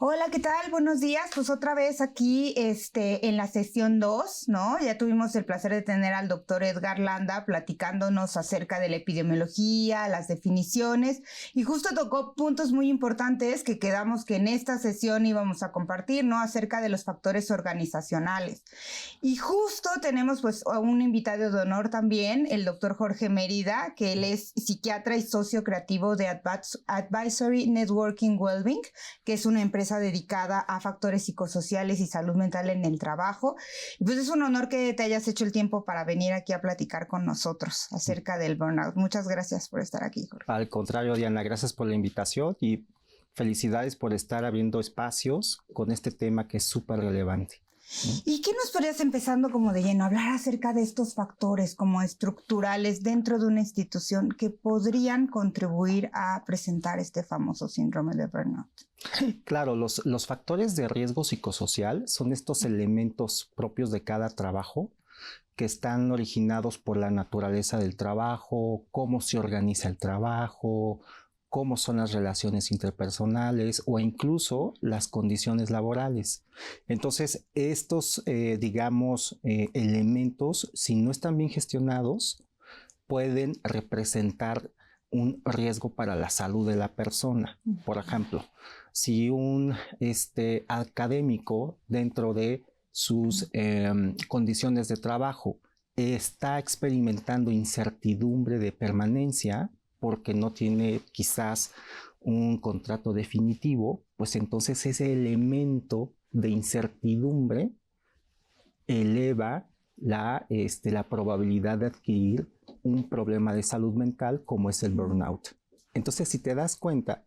Hola, ¿qué tal? Buenos días. Pues otra vez aquí en la sesión 2, ¿no? Ya tuvimos el placer de tener al doctor Edgar Landa platicándonos acerca de la epidemiología, las definiciones, y justo tocó puntos muy importantes que quedamos que en esta sesión íbamos a compartir, ¿no? Acerca de los factores organizacionales. Y justo tenemos pues a un invitado de honor también, el doctor Jorge Mérida, que él es psiquiatra y socio creativo de Advisory Networking Wellbeing, que es una empresa dedicada a factores psicosociales y salud mental en el trabajo. Y pues es un honor que te hayas hecho el tiempo para venir aquí a platicar con nosotros acerca del burnout. Muchas gracias por estar aquí, Jorge. Al contrario, Diana, gracias por la invitación y felicidades por estar abriendo espacios con este tema que es súper relevante. ¿Y qué nos podrías empezando como de lleno, hablar acerca de estos factores como estructurales dentro de una institución que podrían contribuir a presentar este famoso síndrome de burnout? Claro, los factores de riesgo psicosocial son estos elementos propios de cada trabajo que están originados por la naturaleza del trabajo, cómo se organiza el trabajo, cómo son las relaciones interpersonales o incluso las condiciones laborales. Entonces, estos, elementos, si no están bien gestionados, pueden representar un riesgo para la salud de la persona. Por ejemplo, si un académico dentro de sus condiciones de trabajo está experimentando incertidumbre de permanencia porque no tiene quizás un contrato definitivo, pues entonces ese elemento de incertidumbre eleva la probabilidad de adquirir un problema de salud mental como es el burnout. Entonces, si te das cuenta,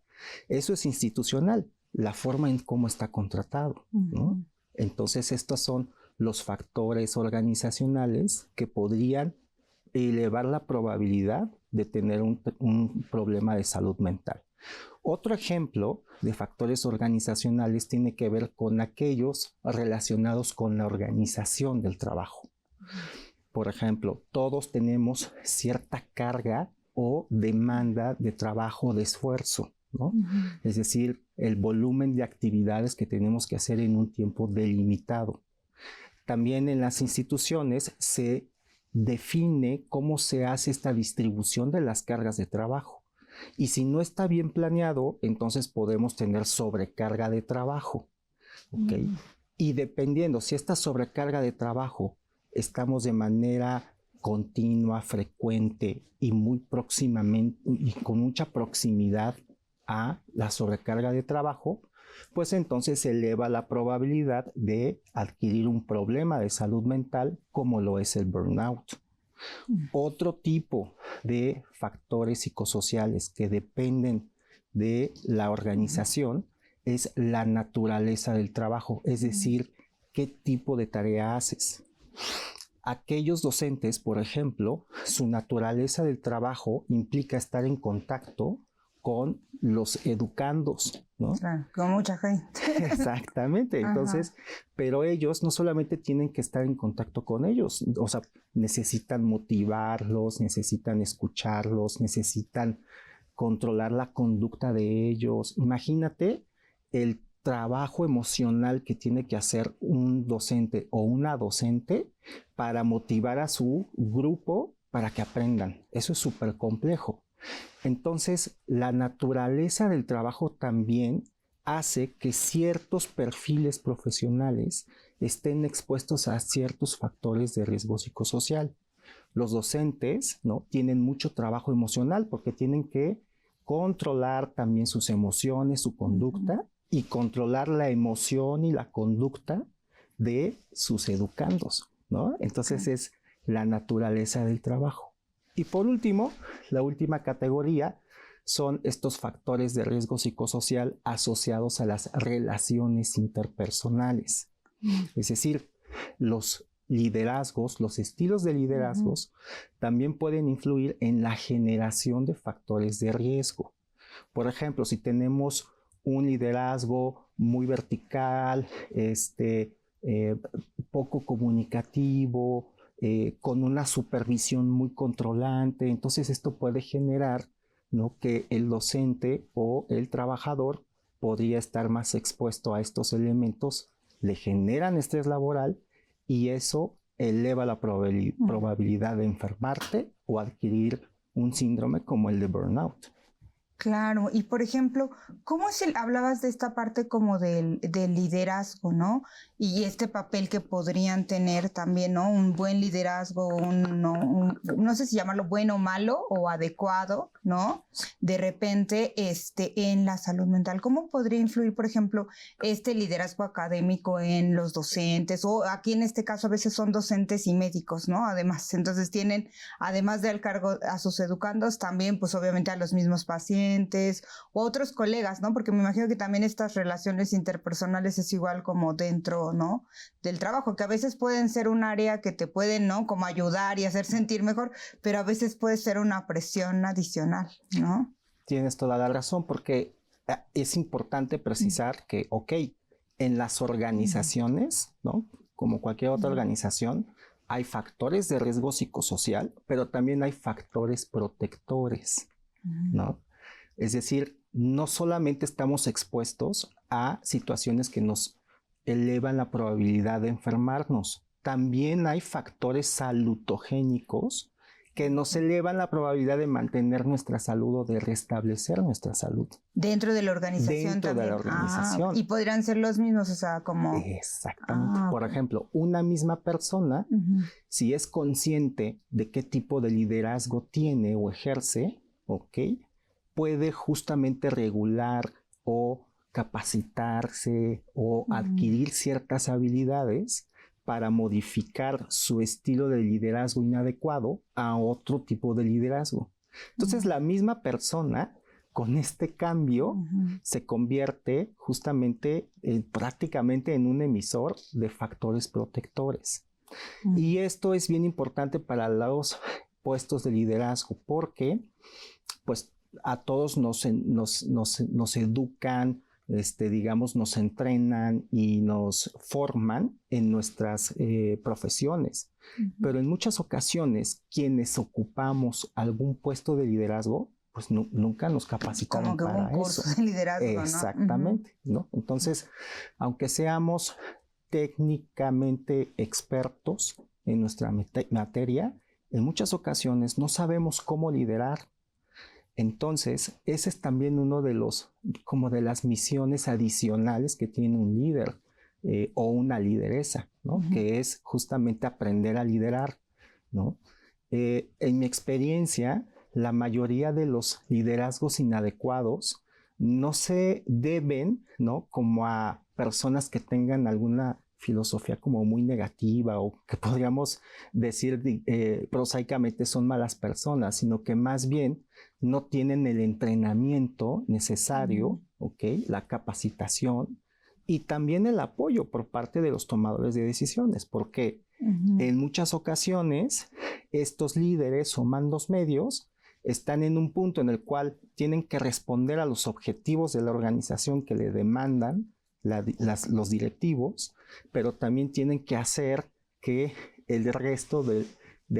eso es institucional, la forma en cómo está contratado, ¿no? Entonces, estos son los factores organizacionales que podrían elevar la probabilidad de tener un problema de salud mental. Otro ejemplo de factores organizacionales tiene que ver con aquellos relacionados con la organización del trabajo. Por ejemplo, todos tenemos cierta carga o demanda de trabajo, de esfuerzo, ¿no? Es decir, el volumen de actividades que tenemos que hacer en un tiempo delimitado. También en las instituciones se define cómo se hace esta distribución de las cargas de trabajo. Y si no está bien planeado, entonces podemos tener sobrecarga de trabajo, ¿ok? Y dependiendo si esta sobrecarga de trabajo estamos de manera continua, frecuente y muy próximamente y con mucha proximidad a la sobrecarga de trabajo, pues entonces se eleva la probabilidad de adquirir un problema de salud mental como lo es el burnout. Otro tipo de factores psicosociales que dependen de la organización es la naturaleza del trabajo, es decir, qué tipo de tarea haces. Aquellos docentes, por ejemplo, su naturaleza del trabajo implica estar en contacto con los educandos, ¿no? Claro, con mucha gente. Exactamente. Entonces, pero ellos no solamente tienen que estar en contacto con ellos, o sea, necesitan motivarlos, necesitan escucharlos, necesitan controlar la conducta de ellos. Imagínate el trabajo emocional que tiene que hacer un docente o una docente para motivar a su grupo para que aprendan. Eso es súper complejo. Entonces, la naturaleza del trabajo también hace que ciertos perfiles profesionales estén expuestos a ciertos factores de riesgo psicosocial. Los docentes, ¿no?, tienen mucho trabajo emocional porque tienen que controlar también sus emociones, su conducta y controlar la emoción y la conducta de sus educandos, ¿no? Entonces es la naturaleza del trabajo. Y por último, la última categoría son estos factores de riesgo psicosocial asociados a las relaciones interpersonales. Es decir, los liderazgos, los estilos de liderazgos también pueden influir en la generación de factores de riesgo. Por ejemplo, si tenemos un liderazgo muy vertical, poco comunicativo, con una supervisión muy controlante, entonces esto puede generar, ¿no?, que el docente o el trabajador podría estar más expuesto a estos elementos, le generan estrés laboral y eso eleva la probabilidad de enfermarte o adquirir un síndrome como el de burnout. Claro, y por ejemplo, ¿cómo es hablabas de esta parte como del liderazgo, ¿no? Y este papel que podrían tener también, ¿no? Un buen liderazgo, no sé si llamarlo bueno o malo o adecuado, ¿no? De repente, en la salud mental. ¿Cómo podría influir, por ejemplo, este liderazgo académico en los docentes? O aquí en este caso a veces son docentes y médicos, ¿no? Además, entonces tienen, además del cargo a sus educandos, también pues obviamente a los mismos pacientes o otros colegas, ¿no? Porque me imagino que también estas relaciones interpersonales es igual como dentro, ¿no? Del trabajo, que a veces pueden ser un área que te pueden, ¿no? Como ayudar y hacer sentir mejor, pero a veces puede ser una presión adicional, ¿no? Tienes toda la razón, porque es importante precisar que, ok, en las organizaciones, ¿no? Como cualquier otra organización, hay factores de riesgo psicosocial, pero también hay factores protectores, ¿no? Es decir, no solamente estamos expuestos a situaciones que nos elevan la probabilidad de enfermarnos, también hay factores salutogénicos que nos elevan la probabilidad de mantener nuestra salud o de restablecer nuestra salud. Dentro de la organización Dentro también. de la organización. Y podrían ser los mismos, o sea, como... Exactamente. Por ejemplo, una misma persona, si es consciente de qué tipo de liderazgo tiene o ejerce, ¿ok?, puede justamente regular o capacitarse o adquirir ciertas habilidades para modificar su estilo de liderazgo inadecuado a otro tipo de liderazgo. Entonces, la misma persona con este cambio se convierte justamente prácticamente en un emisor de factores protectores. Y esto es bien importante para los puestos de liderazgo porque, pues, a todos nos educan, digamos, nos entrenan y nos forman en nuestras profesiones. Pero en muchas ocasiones, quienes ocupamos algún puesto de liderazgo, pues nunca nos capacitaron como que para un curso eso. de liderazgo, Exactamente, ¿no? Entonces, aunque seamos técnicamente expertos en nuestra materia, en muchas ocasiones no sabemos cómo liderar. Entonces, ese es también uno de como de las misiones adicionales que tiene un líder o una lideresa, ¿no? Que es justamente aprender a liderar, ¿no? En mi experiencia, la mayoría de los liderazgos inadecuados no se deben, ¿no?, como a personas que tengan alguna filosofía como muy negativa o que podríamos decir prosaicamente son malas personas, sino que más bien no tienen el entrenamiento necesario, ¿ok?, la capacitación y también el apoyo por parte de los tomadores de decisiones, porque en muchas ocasiones estos líderes o mandos medios están en un punto en el cual tienen que responder a los objetivos de la organización que le demandan los directivos, pero también tienen que hacer que el resto de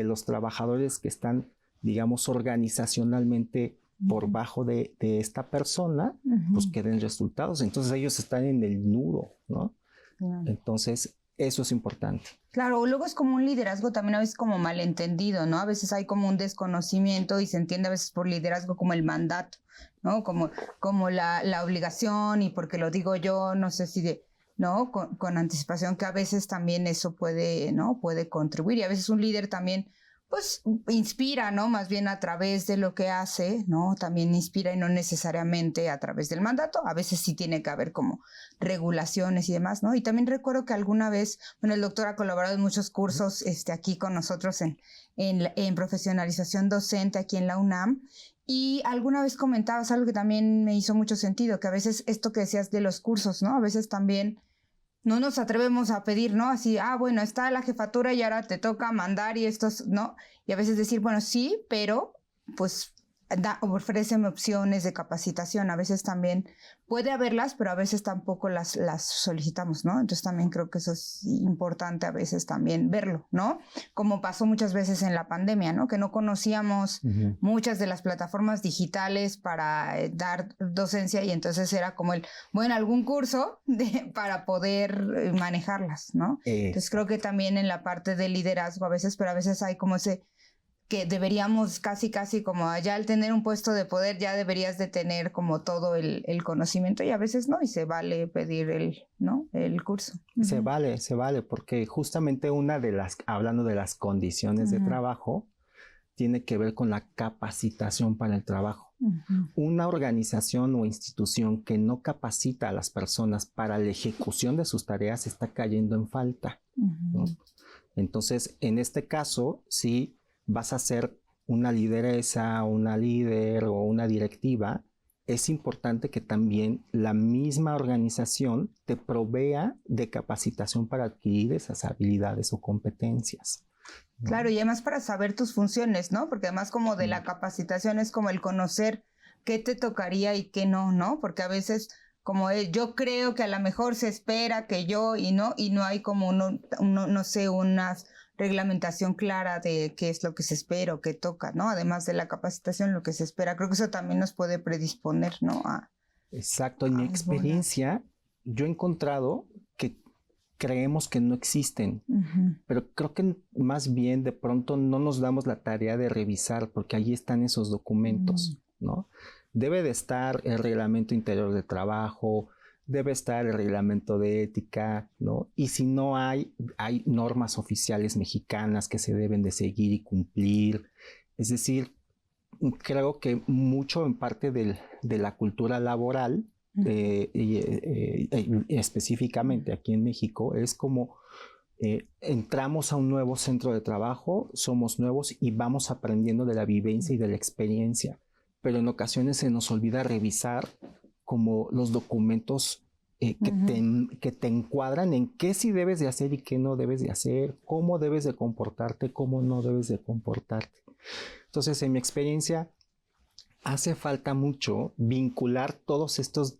los trabajadores que están, digamos, organizacionalmente por bajo de esta persona, pues queden resultados. Entonces ellos están en el nudo, ¿no? Entonces eso es importante. Claro, luego es como un liderazgo también a veces como malentendido, ¿no? A veces hay como un desconocimiento y se entiende a veces por liderazgo como el mandato, ¿no? Como la obligación y porque lo digo yo, no sé si ¿no? Con anticipación, que a veces también eso puede, ¿no? Puede contribuir y a veces un líder también pues inspira, ¿no? Más bien a través de lo que hace, ¿no? También inspira y no necesariamente a través del mandato. A veces sí tiene que haber como regulaciones y demás, ¿no? Y también recuerdo que alguna vez, bueno, el doctor ha colaborado en muchos cursos aquí con nosotros en profesionalización docente aquí en la UNAM. Y alguna vez comentabas algo que también me hizo mucho sentido, que a veces esto que decías de los cursos, ¿no? A veces también no nos atrevemos a pedir, ¿no? Así, bueno, está la jefatura y ahora te toca mandar y estos, ¿no? Y a veces decir, bueno, sí, pero pues ofréceme opciones de capacitación. A veces también puede haberlas, pero a veces tampoco las solicitamos, ¿no? Entonces también creo que eso es importante a veces también verlo, ¿no? Como pasó muchas veces en la pandemia, ¿no? Que no conocíamos muchas de las plataformas digitales para dar docencia y entonces era como algún curso para poder manejarlas, ¿no? Entonces creo que también en la parte de liderazgo a veces, pero a veces hay como ese que deberíamos casi como ya al tener un puesto de poder ya deberías de tener como todo el conocimiento y a veces no, y se vale pedir el curso. Se vale, porque justamente hablando de las condiciones de trabajo, tiene que ver con la capacitación para el trabajo. Una organización o institución que no capacita a las personas para la ejecución de sus tareas está cayendo en falta, ¿no? Entonces, en este caso, sí, vas a ser una lideresa, una líder o una directiva, es importante que también la misma organización te provea de capacitación para adquirir esas habilidades o competencias, ¿no? Claro, y además para saber tus funciones, ¿no? Porque además como de la capacitación es como el conocer qué te tocaría y qué no, ¿no? Porque a veces como yo creo que a lo mejor se espera que yo y no hay como no sé, unas reglamentación clara de qué es lo que se espera o qué toca, ¿no? Además de la capacitación, lo que se espera. Creo que eso también nos puede predisponer, ¿no? Exacto. En mi experiencia, yo he encontrado que creemos que no existen, pero creo que más bien de pronto no nos damos la tarea de revisar porque ahí están esos documentos, ¿no? Debe de estar el reglamento interior de trabajo, debe estar el reglamento de ética, ¿no? Y si no hay normas oficiales mexicanas que se deben de seguir y cumplir. Es decir, creo que mucho en parte de la cultura laboral, específicamente aquí en México, es como entramos a un nuevo centro de trabajo, somos nuevos y vamos aprendiendo de la vivencia y de la experiencia, pero en ocasiones se nos olvida revisar como los documentos que te encuadran en qué sí debes de hacer y qué no debes de hacer, cómo debes de comportarte, cómo no debes de comportarte. Entonces, en mi experiencia, hace falta mucho vincular todos estos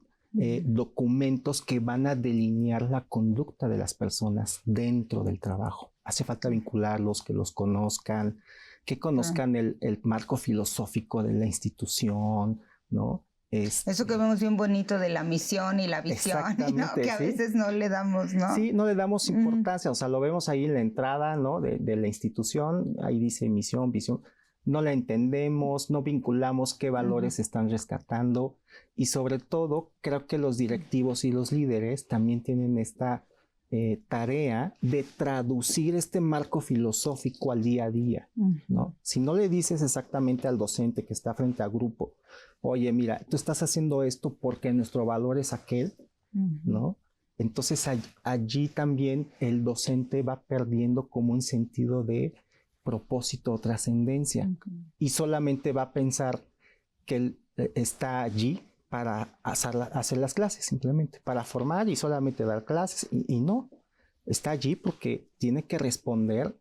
documentos que van a delinear la conducta de las personas dentro del trabajo. Hace falta vincularlos, que los conozcan, que conozcan el marco filosófico de la institución, ¿no? Eso que vemos bien bonito de la misión y la visión, ¿no? Que a veces no le damos, ¿no? Sí, no le damos importancia, o sea, lo vemos ahí en la entrada, ¿no? De la institución, ahí dice misión, visión, no la entendemos, no vinculamos qué valores están rescatando y sobre todo creo que los directivos y los líderes también tienen esta tarea de traducir este marco filosófico al día a día, ¿no? Si no le dices exactamente al docente que está frente al grupo, oye, mira, tú estás haciendo esto porque nuestro valor es aquel, ¿no? Entonces allí también el docente va perdiendo como un sentido de propósito o trascendencia y solamente va a pensar que él está allí para hacer las clases, simplemente para formar y solamente dar clases y no, está allí porque tiene que responder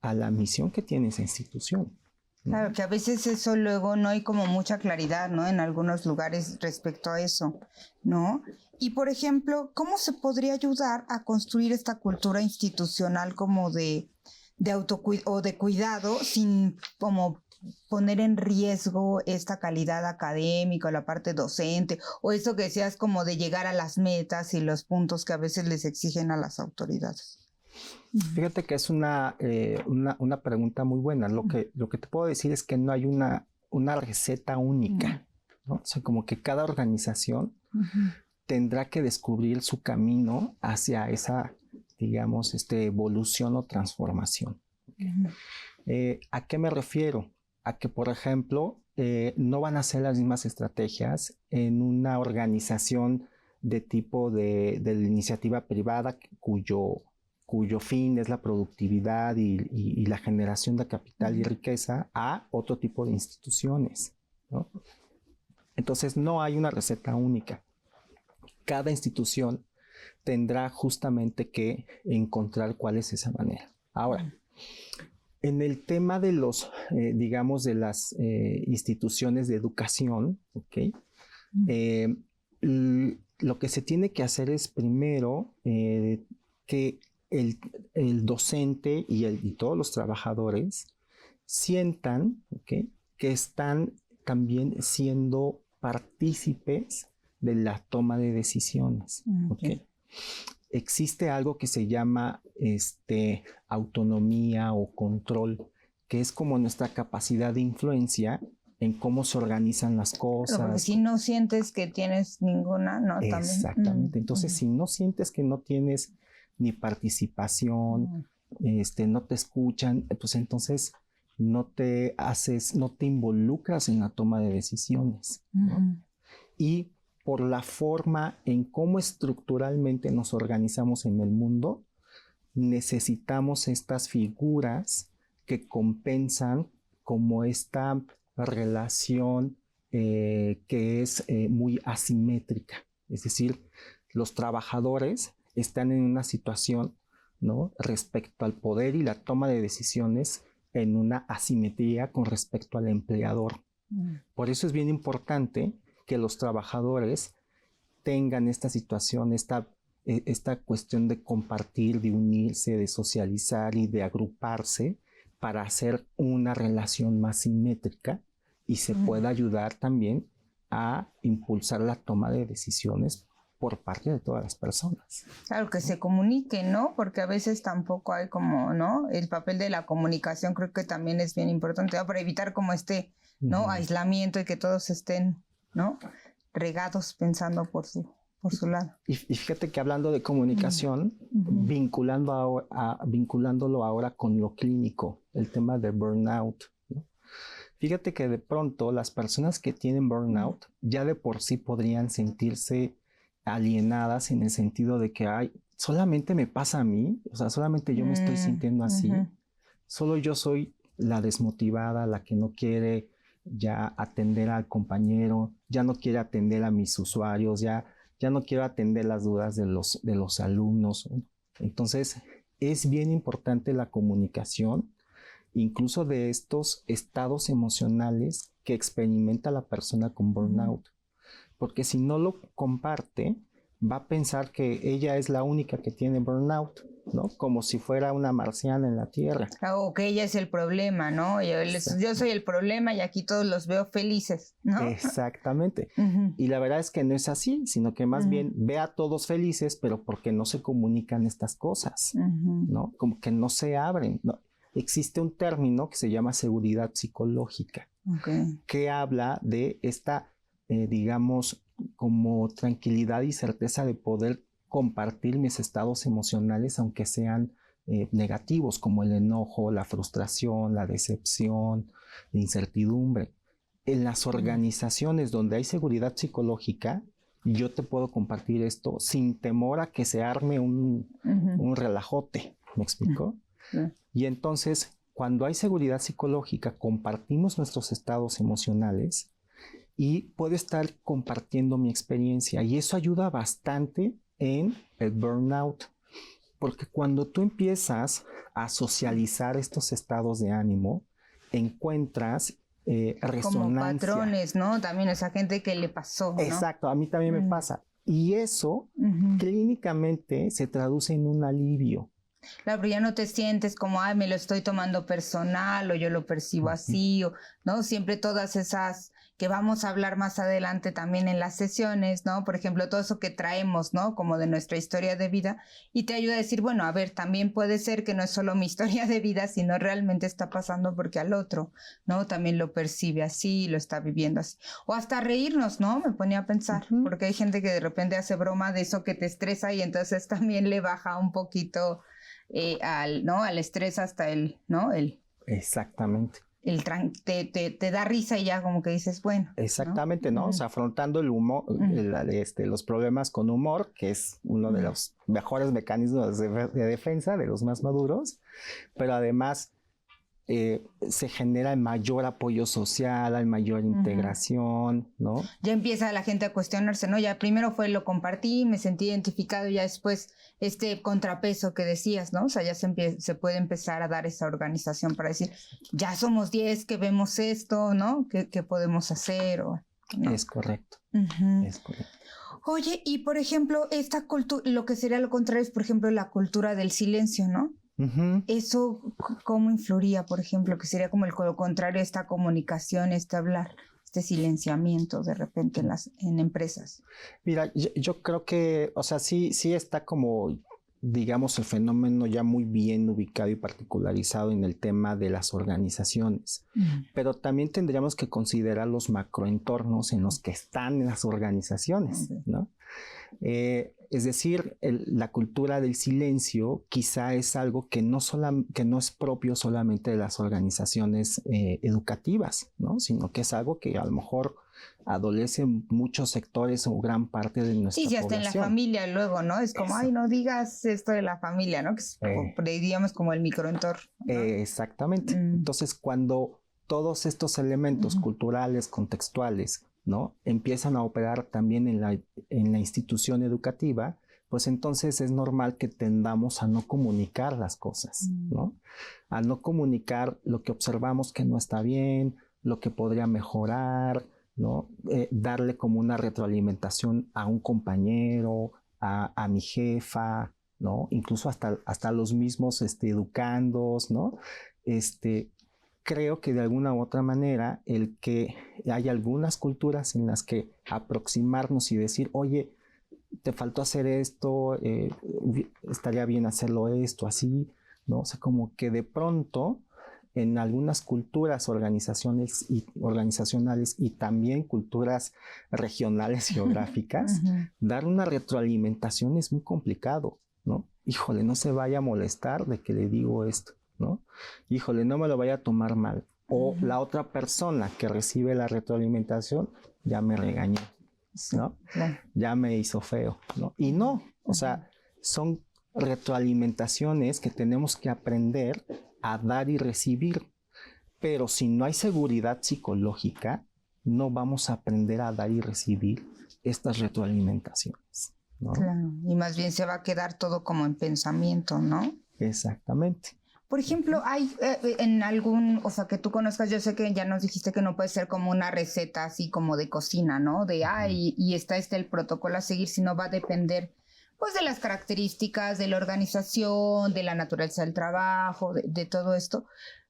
a la misión que tiene esa institución, ¿no? Claro, que a veces eso luego no hay como mucha claridad, ¿no? En algunos lugares respecto a eso, ¿no? Y por ejemplo, ¿cómo se podría ayudar a construir esta cultura institucional como de autocuidado o de cuidado sin como poner en riesgo esta calidad académica, la parte docente, o eso que decías como de llegar a las metas y los puntos que a veces les exigen a las autoridades? Fíjate que es una pregunta muy buena. Lo que te puedo decir es que no hay una receta única, ¿no? O sea, como que cada organización tendrá que descubrir su camino hacia esa, digamos, evolución o transformación. ¿A qué me refiero? A que, por ejemplo, no van a ser las mismas estrategias en una organización de tipo de la iniciativa privada cuyo fin es la productividad y la generación de capital y riqueza a otro tipo de instituciones, ¿no? Entonces no hay una receta única. Cada institución tendrá justamente que encontrar cuál es esa manera. Ahora, En el tema de los, digamos, de las instituciones de educación, ¿ok? Lo que se tiene que hacer es primero que el docente y todos los trabajadores sientan, ¿ok?, que están también siendo partícipes de la toma de decisiones. ¿Okay? Existe algo que se llama autonomía o control, que es como nuestra capacidad de influencia en cómo se organizan las cosas. Porque si no sientes que tienes ninguna, no, también. Exactamente. Entonces, si no sientes que no tienes ni participación, no te escuchan, pues entonces no te involucras en la toma de decisiones, ¿no? Y por la forma en cómo estructuralmente nos organizamos en el mundo, necesitamos estas figuras que compensan como esta relación que es muy asimétrica. Es decir, los trabajadores están en una situación, ¿no?, respecto al poder y la toma de decisiones en una asimetría con respecto al empleador. Por eso es bien importante que los trabajadores tengan esta situación, esta cuestión de compartir, de unirse, de socializar y de agruparse para hacer una relación más simétrica y se pueda ayudar también a impulsar la toma de decisiones por parte de todas las personas. Claro, que se comuniquen, ¿no? Porque a veces tampoco hay como, ¿no? El papel de la comunicación creo que también es bien importante, ¿no?, para evitar como ¿no?, aislamiento y que todos estén, ¿no?, regados pensando por su lado. Y fíjate que hablando de comunicación, vinculándolo ahora con lo clínico, el tema de burnout, ¿no? Fíjate que de pronto las personas que tienen burnout ya de por sí podrían sentirse alienadas en el sentido de que, ay, solamente me pasa a mí, o sea, solamente yo me estoy sintiendo así, solo yo soy la desmotivada, la que no quiere ya atender al compañero, ya no quiere atender a mis usuarios, ya no quiero atender las dudas de los alumnos. Entonces, es bien importante la comunicación, incluso de estos estados emocionales que experimenta la persona con burnout. Porque si no lo comparte, va a pensar que ella es la única que tiene burnout, ¿no? Como si fuera una marciana en la Tierra. O que ella es el problema, ¿no? Yo soy el problema y aquí todos los veo felices, ¿no? Exactamente. Y la verdad es que no es así, sino que más bien ve a todos felices, pero porque no se comunican estas cosas, ¿no? Como que no se abren, ¿no? Existe un término que se llama seguridad psicológica, que habla de esta digamos, como tranquilidad y certeza de poder compartir mis estados emocionales, aunque sean negativos, como el enojo, la frustración, la decepción, la incertidumbre. En las organizaciones donde hay seguridad psicológica, yo te puedo compartir esto sin temor a que se arme un relajote, ¿me explico? Y entonces, cuando hay seguridad psicológica, compartimos nuestros estados emocionales y puedo estar compartiendo mi experiencia, y eso ayuda bastante en el burnout, porque cuando tú empiezas a socializar estos estados de ánimo, encuentras resonancia. Como patrones, ¿no? También esa gente que le pasó, ¿no? Exacto, a mí también me pasa. Y eso clínicamente se traduce en un alivio. Claro, pero ya no te sientes como, ay, me lo estoy tomando personal o yo lo percibo así, o, ¿no? Siempre todas esas que vamos a hablar más adelante también en las sesiones, ¿no? Por ejemplo, todo eso que traemos, ¿no? Como de nuestra historia de vida, y te ayuda a decir, bueno, a ver, también puede ser que no es solo mi historia de vida, sino realmente está pasando porque al otro, ¿no? También lo percibe así, lo está viviendo así. O hasta reírnos, ¿no? Me ponía a pensar, porque hay gente que de repente hace broma de eso que te estresa y entonces también le baja un poquito al estrés hasta ¿no? Exactamente. Te da risa y ya como que dices, bueno. Exactamente, ¿no? O sea, afrontando el humor, los problemas con humor, que es uno de los mejores mecanismos de defensa, de los más maduros, pero además se genera el mayor apoyo social, hay mayor integración, ¿no? Ya empieza la gente a cuestionarse, ¿no? Ya primero fue lo compartí, me sentí identificado, y ya después este contrapeso que decías, ¿no? O sea, ya se puede empezar a dar esa organización para decir, ya somos 10 que vemos esto, ¿no? ¿Qué podemos hacer? ¿No? Es correcto, es correcto. Oye, y por ejemplo, esta cultura, lo que sería lo contrario es, por ejemplo, la cultura del silencio, ¿no? Eso, ¿cómo influiría, por ejemplo? Que sería como lo contrario, esta comunicación, este hablar, este silenciamiento de repente en empresas. Mira, yo creo que, o sea, sí está como, digamos, el fenómeno ya muy bien ubicado y particularizado en el tema de las organizaciones, pero también tendríamos que considerar los macroentornos en los que están las organizaciones, ¿no? Es decir, la cultura del silencio quizá es algo que no es propio solamente de las organizaciones educativas, ¿no? Sino que es algo que a lo mejor adolece muchos sectores o gran parte de nuestra población. Sí, hasta en la familia luego, ¿no? Es como, ay, no digas esto de la familia, ¿no? Que es, digamos, como el microentorno, ¿no? Exactamente. Entonces, cuando todos estos elementos culturales, contextuales, ¿no? empiezan a operar también en la institución educativa, pues entonces es normal que tendamos a no comunicar las cosas, ¿no? A no comunicar lo que observamos que no está bien, lo que podría mejorar, ¿no? Darle como una retroalimentación a un compañero, a mi jefa, ¿no? Incluso hasta los mismos educandos, ¿no? Creo que de alguna u otra manera el que hay algunas culturas en las que aproximarnos y decir, oye, te faltó hacer esto, estaría bien hacerlo esto, así, ¿no? O sea, como que de pronto en algunas culturas organizacionales y también culturas regionales geográficas, dar una retroalimentación es muy complicado, ¿no? Híjole, no se vaya a molestar de que le digo esto, ¿no? Híjole, no me lo vaya a tomar mal. O la otra persona que recibe la retroalimentación ya me regañó, ¿no? Ya me hizo feo, ¿no? Y no, o sea, son retroalimentaciones que tenemos que aprender a dar y recibir. Pero si no hay seguridad psicológica, no vamos a aprender a dar y recibir estas retroalimentaciones, ¿no? Claro, y más bien se va a quedar todo como en pensamiento, ¿no? Exactamente. Por ejemplo, hay en algún, o sea, que tú conozcas, yo sé que ya nos dijiste que no puede ser como una receta así como de cocina, ¿no? De, y está el protocolo a seguir, sino va a depender, pues, de las características, de la organización, de la naturaleza del trabajo, de todo esto.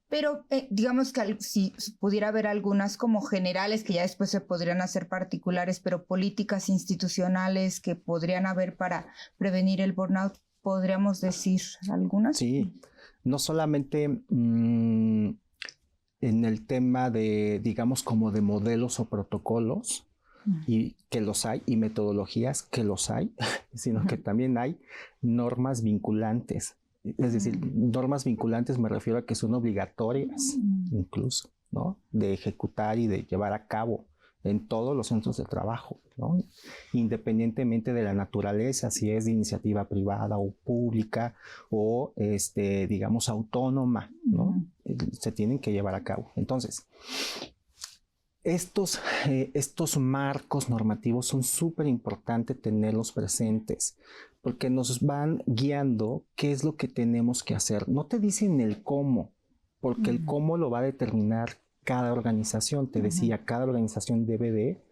Pero digamos que si pudiera haber algunas como generales que ya después se podrían hacer particulares, pero políticas institucionales que podrían haber para prevenir el burnout, ¿podríamos decir algunas? Sí. No solamente en el tema de, digamos, como de modelos o protocolos, y que los hay, y metodologías que los hay, sino que también hay normas vinculantes. Es decir, normas vinculantes me refiero a que son obligatorias, incluso, ¿no? De ejecutar y de llevar a cabo en todos los centros de trabajo, ¿no? Independientemente de la naturaleza, si es de iniciativa privada o pública o, digamos, autónoma, ¿no? Se tienen que llevar a cabo. Entonces, estos marcos normativos son súper importantes tenerlos presentes porque nos van guiando qué es lo que tenemos que hacer. No te dicen el cómo, porque el cómo lo va a determinar cada organización. Te decía, cada organización debe de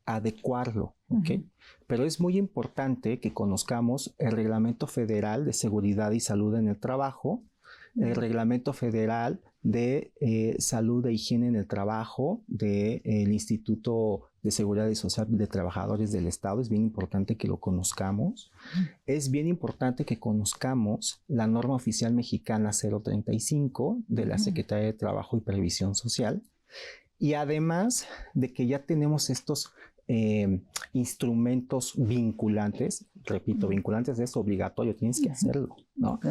adecuarlo, ¿ok? Pero es muy importante que conozcamos el Reglamento Federal de Seguridad y Salud en el Trabajo, el Reglamento Federal de Salud e Higiene en el Trabajo del Instituto de Seguridad y Social de Trabajadores del Estado. Es bien importante que lo conozcamos. Es bien importante que conozcamos la norma oficial mexicana 035 de la Secretaría de Trabajo y Previsión Social. Y además de que ya tenemos estos instrumentos vinculantes, repito, vinculantes es obligatorio, tienes que hacerlo, ¿no?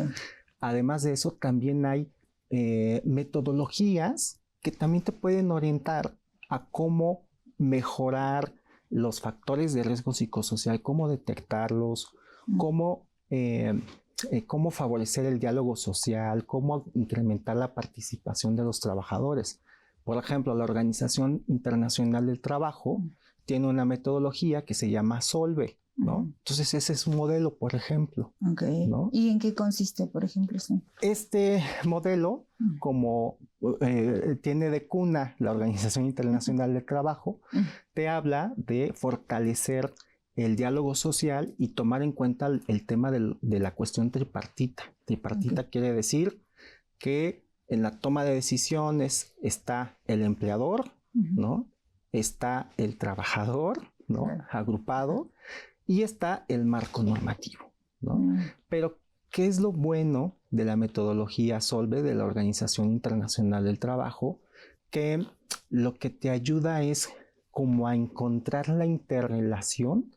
Además de eso, también hay metodologías que también te pueden orientar a cómo mejorar los factores de riesgo psicosocial, cómo detectarlos, cómo cómo favorecer el diálogo social, cómo incrementar la participación de los trabajadores. Por ejemplo, la Organización Internacional del Trabajo tiene una metodología que se llama SOLVE, ¿no? Entonces ese es un modelo, por ejemplo. Okay. ¿No? ¿Y en qué consiste, por ejemplo? Este modelo, como tiene de cuna la Organización Internacional del Trabajo, te habla de fortalecer el diálogo social y tomar en cuenta el tema de la cuestión tripartita. Tripartita quiere decir que en la toma de decisiones está el empleador, ¿no? Está el trabajador, ¿no? Agrupado, y está el marco normativo, ¿no? Pero, ¿qué es lo bueno de la metodología SOLVE de la Organización Internacional del Trabajo? Que lo que te ayuda es como a encontrar la interrelación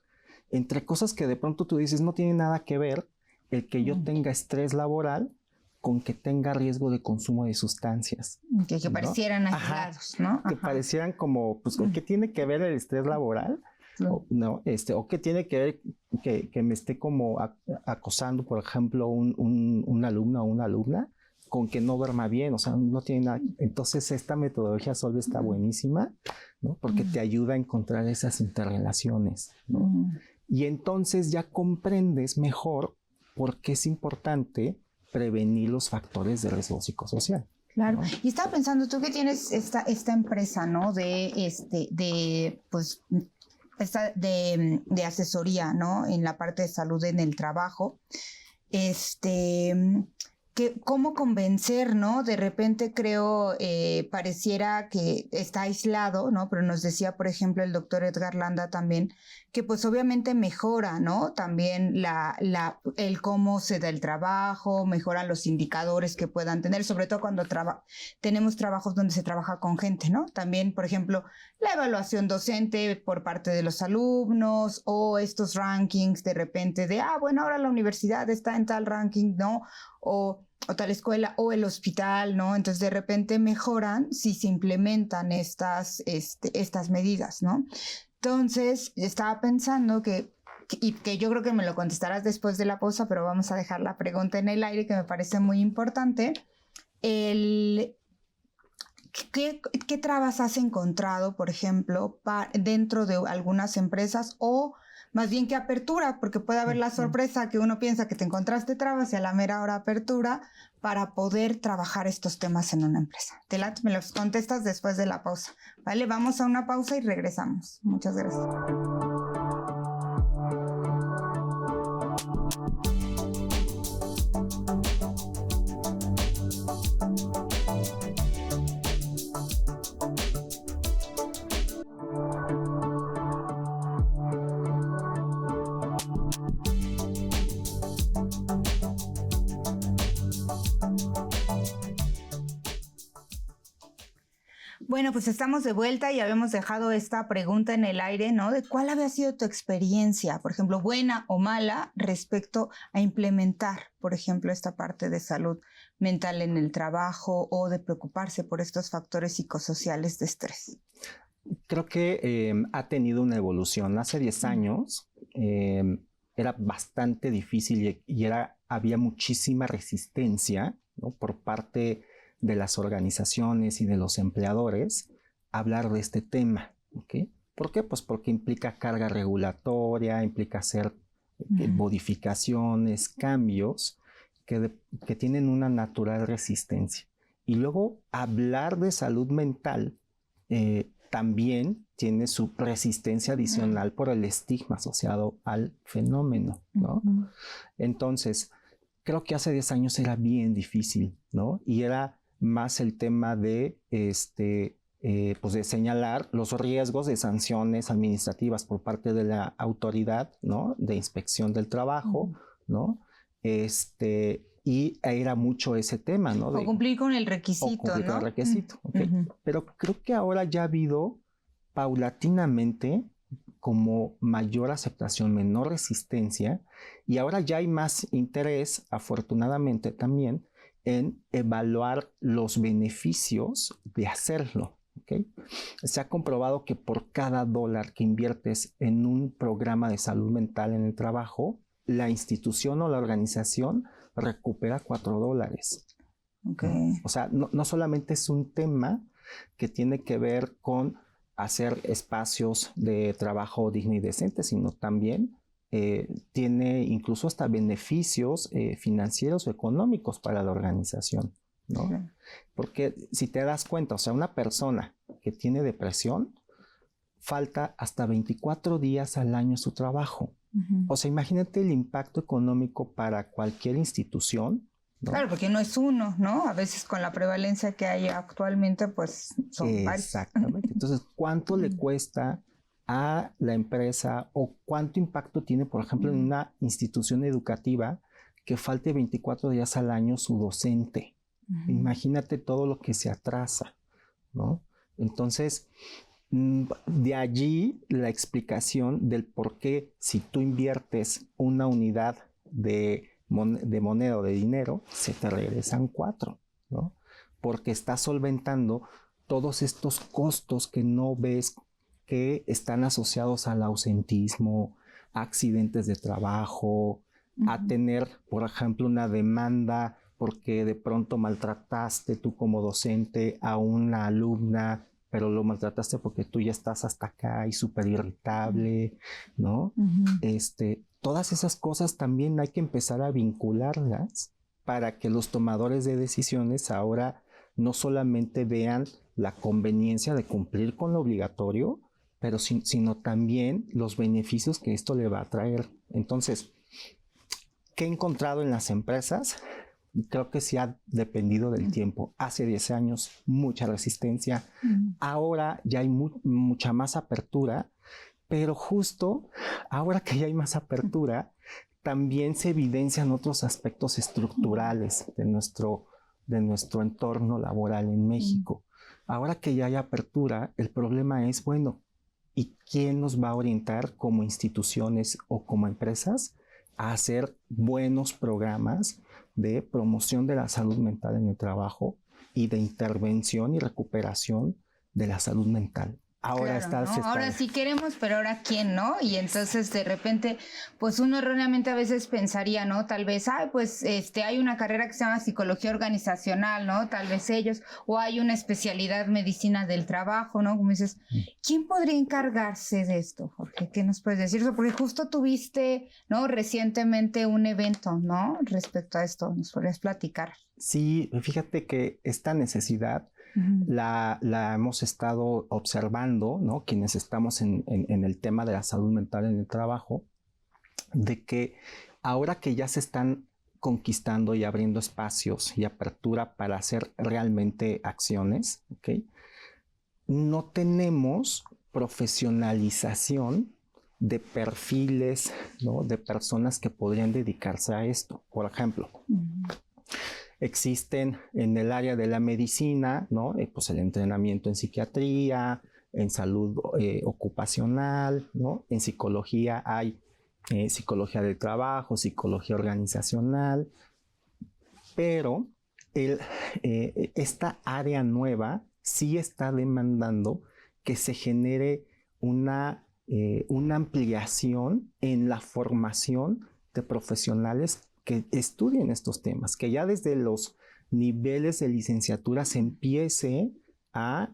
entre cosas que de pronto tú dices no tiene nada que ver el que yo tenga estrés laboral con que tenga riesgo de consumo de sustancias. Que ¿no? Parecieran aislados, ¿no? Que parecieran como, pues, ¿qué tiene que ver el estrés laboral? O, ¿no? O qué tiene que ver que me esté como acosando, por ejemplo, un alumno o una alumna con que no duerma bien, o sea, no tiene nada. Entonces, esta metodología SOLVE está buenísima, ¿no? Porque te ayuda a encontrar esas interrelaciones, ¿no? Y entonces ya comprendes mejor por qué es importante prevenir los factores de riesgo psicosocial. Claro. ¿No? Y estaba pensando, tú que tienes esta empresa, ¿no? De asesoría, ¿no? En la parte de salud en el trabajo. ¿Cómo convencer, no? De repente creo, pareciera que está aislado, ¿no? Pero nos decía, por ejemplo, el doctor Edgar Landa también, que pues obviamente mejora, ¿no? También el cómo se da el trabajo, mejoran los indicadores que puedan tener, sobre todo cuando tenemos trabajos donde se trabaja con gente, ¿no? También, por ejemplo, la evaluación docente por parte de los alumnos o estos rankings de repente de, bueno, ahora la universidad está en tal ranking, ¿no? O tal escuela o el hospital, ¿no? Entonces de repente mejoran si se implementan estas medidas, ¿no? Entonces estaba pensando que yo creo que me lo contestarás después de la pausa, pero vamos a dejar la pregunta en el aire que me parece muy importante. ¿Qué trabas has encontrado, por ejemplo, dentro de algunas empresas o más bien que apertura, porque puede haber la sorpresa que uno piensa que te encontraste trabas y a la mera hora apertura para poder trabajar estos temas en una empresa? Me los contestas después de la pausa, ¿vale? Vamos a una pausa y regresamos. Muchas gracias. Bueno, pues estamos de vuelta y habíamos dejado esta pregunta en el aire, ¿no? De cuál había sido tu experiencia, por ejemplo, buena o mala, respecto a implementar, por ejemplo, esta parte de salud mental en el trabajo o de preocuparse por estos factores psicosociales de estrés. Creo que ha tenido una evolución. Hace 10 años era bastante difícil y había muchísima resistencia, ¿no? Por parte de las organizaciones y de los empleadores hablar de este tema, ¿okay? ¿Por qué? Pues porque implica carga regulatoria, implica hacer modificaciones, cambios que tienen una natural resistencia. Y luego hablar de salud mental también tiene su resistencia adicional por el estigma asociado al fenómeno, ¿no? Entonces, creo que hace 10 años era bien difícil, ¿no? Y era más el tema de, pues de señalar los riesgos de sanciones administrativas por parte de la autoridad, ¿no? De inspección del trabajo, ¿no? Y era mucho ese tema, ¿no? O cumplir con el requisito, ¿no? Con el requisito, okay. Pero creo que ahora ya ha habido paulatinamente como mayor aceptación, menor resistencia, y ahora ya hay más interés, afortunadamente también, en evaluar los beneficios de hacerlo, ¿okay? Se ha comprobado que por cada $1 que inviertes en un programa de salud mental en el trabajo, la institución o la organización recupera $4. Okay. O sea, no solamente es un tema que tiene que ver con hacer espacios de trabajo digno y decente, sino también tiene incluso hasta beneficios financieros o económicos para la organización, ¿no? Sí. Porque si te das cuenta, o sea, una persona que tiene depresión falta hasta 24 días al año a su trabajo. O sea, imagínate el impacto económico para cualquier institución, ¿no? Claro, porque no es uno, ¿no? A veces con la prevalencia que hay actualmente, pues son varios. Exactamente. Entonces, ¿cuánto le cuesta a la empresa o cuánto impacto tiene, por ejemplo, en una institución educativa que falte 24 días al año su docente? Imagínate todo lo que se atrasa, ¿no? Entonces, de allí la explicación del por qué si tú inviertes una unidad de moneda o de dinero, se te regresan 4, ¿no? Porque estás solventando todos estos costos que no ves que están asociados al ausentismo, a accidentes de trabajo, a tener, por ejemplo, una demanda porque de pronto maltrataste tú como docente a una alumna, pero lo maltrataste porque tú ya estás hasta acá y súper irritable, ¿no? Todas esas cosas también hay que empezar a vincularlas para que los tomadores de decisiones ahora no solamente vean la conveniencia de cumplir con lo obligatorio, pero sino también los beneficios que esto le va a traer. Entonces, ¿qué he encontrado en las empresas? Creo que sí ha dependido del tiempo. Hace 10 años, mucha resistencia. Ahora ya hay mucha más apertura, pero justo ahora que ya hay más apertura, también se evidencian otros aspectos estructurales de nuestro entorno laboral en México. Ahora que ya hay apertura, el problema es, bueno, ¿y quién nos va a orientar como instituciones o como empresas a hacer buenos programas de promoción de la salud mental en el trabajo y de intervención y recuperación de la salud mental? Ahora claro, ¿no? Ahora sí queremos, pero ahora quién, ¿no? Y entonces de repente, pues uno erróneamente a veces pensaría, ¿no? Tal vez, pues hay una carrera que se llama psicología organizacional, ¿no? Tal vez ellos, o hay una especialidad medicina del trabajo, ¿no? Como dices, ¿quién podría encargarse de esto, Jorge? ¿Qué nos puedes decir? Porque justo tuviste, ¿no? Recientemente un evento, ¿no? Respecto a esto, ¿nos podrías platicar? Sí, fíjate que esta necesidad la hemos estado observando, ¿no? Quienes estamos en el tema de la salud mental en el trabajo, de que ahora que ya se están conquistando y abriendo espacios y apertura para hacer realmente acciones, ¿ok? No tenemos profesionalización de perfiles, ¿no? De personas que podrían dedicarse a esto. Por ejemplo, existen en el área de la medicina, ¿no? Pues el entrenamiento en psiquiatría, en salud ocupacional, ¿no? En psicología hay psicología del trabajo, psicología organizacional, pero esta área nueva sí está demandando que se genere una ampliación en la formación de profesionales que estudien estos temas, que ya desde los niveles de licenciatura se empiece a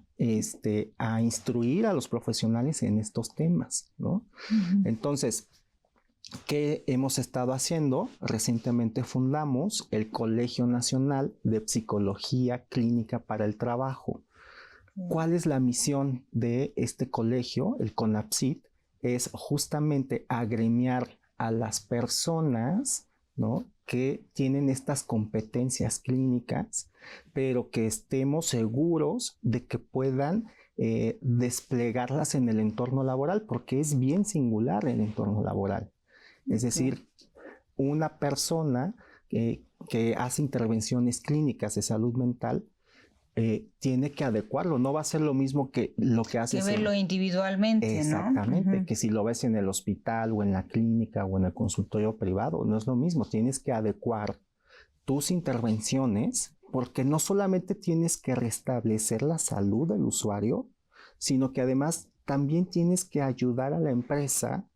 instruir a los profesionales en estos temas, ¿no? Entonces, ¿qué hemos estado haciendo? Recientemente fundamos el Colegio Nacional de Psicología Clínica para el Trabajo. ¿Cuál es la misión de este colegio? El CONAPSIT es justamente agremiar a las personas, ¿no? Que tienen estas competencias clínicas, pero que estemos seguros de que puedan desplegarlas en el entorno laboral, porque es bien singular el entorno laboral. Es decir, una persona que hace intervenciones clínicas de salud mental tiene que adecuarlo, no va a ser lo mismo que lo que hace. Que verlo individualmente, exactamente, ¿no? Que si lo ves en el hospital o en la clínica o en el consultorio privado, no es lo mismo, tienes que adecuar tus intervenciones porque no solamente tienes que restablecer la salud del usuario, sino que además también tienes que ayudar a la empresa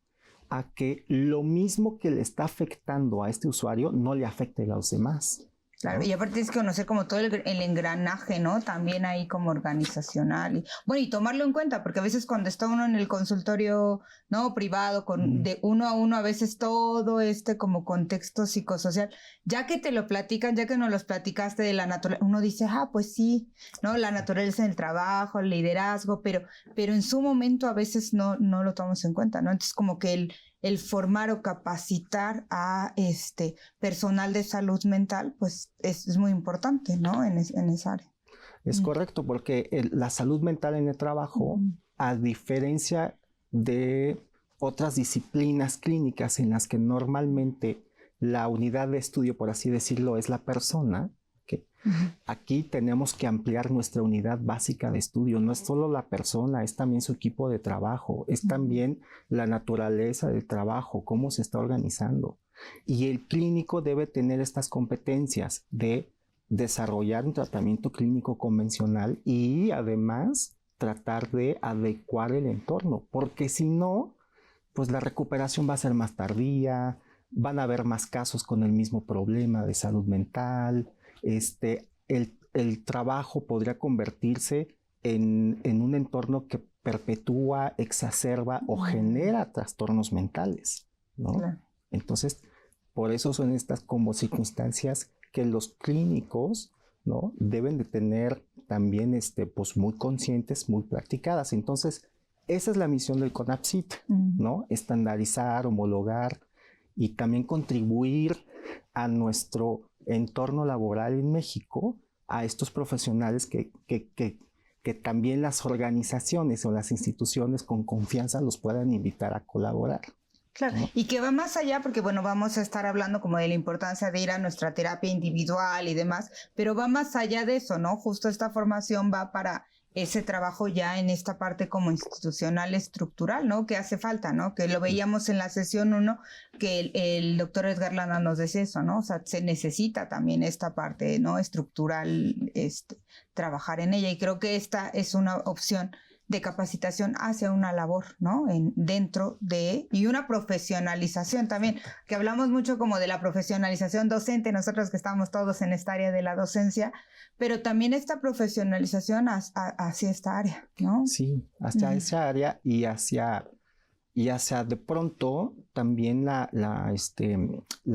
a que lo mismo que le está afectando a este usuario no le afecte a los demás. Claro, y aparte tienes que conocer como todo el engranaje, ¿no? También ahí como organizacional. Y tomarlo en cuenta, porque a veces cuando está uno en el consultorio, ¿no? Privado, de uno a uno, a veces todo como contexto psicosocial, ya que te lo platican, ya que nos los platicaste de la naturaleza, uno dice, pues sí, ¿no? La naturaleza del trabajo, el liderazgo, pero en su momento a veces no lo tomamos en cuenta, ¿no? Entonces como que el formar o capacitar a personal de salud mental, pues es muy importante, ¿no? En esa área. Es correcto, porque la salud mental en el trabajo, a diferencia de otras disciplinas clínicas en las que normalmente la unidad de estudio, por así decirlo, es la persona, aquí tenemos que ampliar nuestra unidad básica de estudio. No es solo la persona, es también su equipo de trabajo, es también la naturaleza del trabajo, cómo se está organizando. Y el clínico debe tener estas competencias de desarrollar un tratamiento clínico convencional y además tratar de adecuar el entorno, porque si no, pues la recuperación va a ser más tardía, van a haber más casos con el mismo problema de salud mental. El trabajo podría convertirse en un entorno que perpetúa, exacerba o genera trastornos mentales, ¿no? Claro. Entonces, por eso son estas como circunstancias que los clínicos, ¿no? Deben de tener también pues muy conscientes, muy practicadas. Entonces, esa es la misión del CONAPSIT, ¿no? Estandarizar, homologar y también contribuir a nuestro entorno laboral en México, a estos profesionales que también las organizaciones o las instituciones con confianza los puedan invitar a colaborar. Claro, ¿no? Y que va más allá, porque vamos a estar hablando como de la importancia de ir a nuestra terapia individual y demás, pero va más allá de eso, ¿no? Justo esta formación va para ese trabajo ya en esta parte como institucional estructural, ¿no? Que hace falta, ¿no? Que lo veíamos en la sesión 1, que el doctor Edgar Landa nos decía eso, ¿no? O sea, se necesita también esta parte, ¿no? Estructural, trabajar en ella, y creo que esta es una opción de capacitación hacia una labor, ¿no? Dentro de, y una profesionalización también, que hablamos mucho como de la profesionalización docente, nosotros que estamos todos en esta área de la docencia, pero también esta profesionalización hacia esta área, ¿no? Sí, hacia esa área y hacia de pronto también la